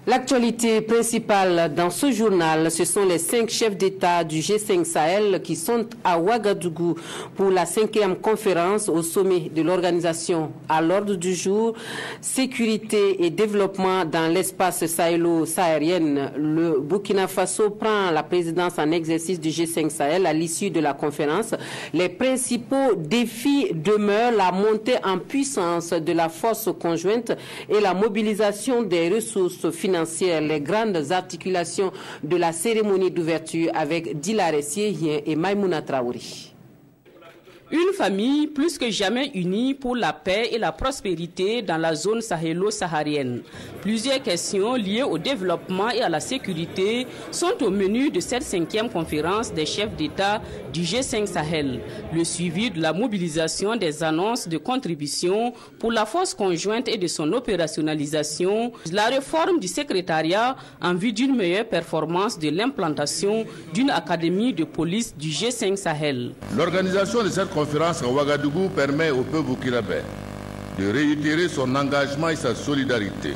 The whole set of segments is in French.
L'actualité principale dans ce journal, ce sont les 5 chefs d'État du G5 Sahel qui sont à Ouagadougou pour la 5e conférence au sommet de l'organisation. À l'ordre du jour, sécurité et développement dans l'espace sahélo-saharienne. Le Burkina Faso prend la présidence en exercice du G5 Sahel à l'issue de la conférence. Les principaux défis demeurent la montée en puissance de la force conjointe et la mobilisation des ressources financières. Les grandes articulations de la cérémonie d'ouverture avec Dilaré Siehien et Maïmouna Traoré. Une famille plus que jamais unie pour la paix et la prospérité dans la zone sahélo-saharienne. Plusieurs questions liées au développement et à la sécurité sont au menu de cette 5e conférence des chefs d'État du G5 Sahel. Le suivi de la mobilisation des annonces de contribution pour la force conjointe et de son opérationnalisation, la réforme du secrétariat en vue d'une meilleure performance de l'implantation d'une académie de police du G5 Sahel. L'organisation de cette conférence à Ouagadougou permet au peuple burkinabé de réitérer son engagement et sa solidarité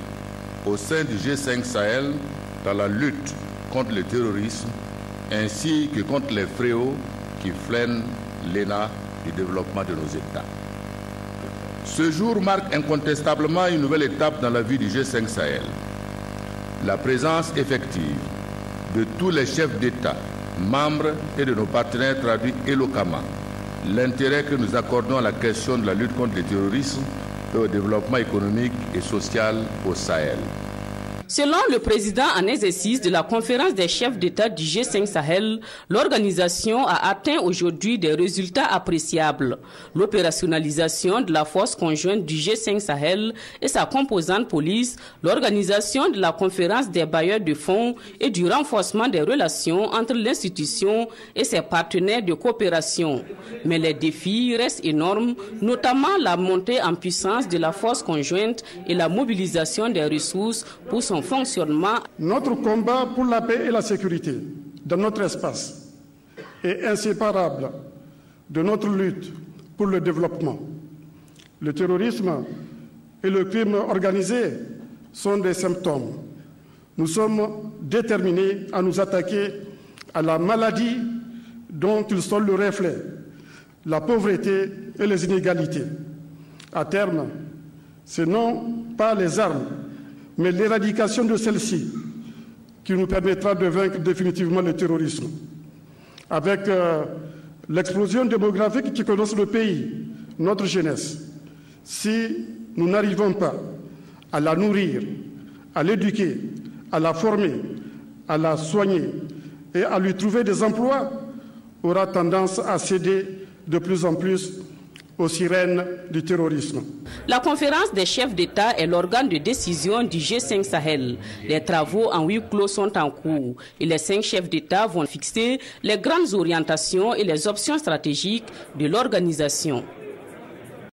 au sein du G5 Sahel dans la lutte contre le terrorisme ainsi que contre les fléaux qui freinent l'élan du développement de nos États. Ce jour marque incontestablement une nouvelle étape dans la vie du G5 Sahel. La présence effective de tous les chefs d'État, membres et de nos partenaires traduit éloquemment l'intérêt que nous accordons à la question de la lutte contre le terrorisme et au développement économique et social au Sahel. Selon le président en exercice de la conférence des chefs d'État du G5 Sahel, l'organisation a atteint aujourd'hui des résultats appréciables. L'opérationnalisation de la force conjointe du G5 Sahel et sa composante police, l'organisation de la conférence des bailleurs de fonds et du renforcement des relations entre l'institution et ses partenaires de coopération. Mais les défis restent énormes, notamment la montée en puissance de la force conjointe et la mobilisation des ressources pour son fonctionnement. Notre combat pour la paix et la sécurité dans notre espace est inséparable de notre lutte pour le développement. Le terrorisme et le crime organisé sont des symptômes. Nous sommes déterminés à nous attaquer à la maladie dont ils sont le reflet, la pauvreté et les inégalités. À terme, ce non pas les armes, mais l'éradication de celle-ci qui nous permettra de vaincre définitivement le terrorisme. Avec l'explosion démographique qui connaît le pays, notre jeunesse, si nous n'arrivons pas à la nourrir, à l'éduquer, à la former, à la soigner et à lui trouver des emplois, aura tendance à céder de plus en plus aux sirènes du terrorisme. La conférence des chefs d'État est l'organe de décision du G5 Sahel. Les travaux en huis clos sont en cours et les 5 chefs d'État vont fixer les grandes orientations et les options stratégiques de l'organisation.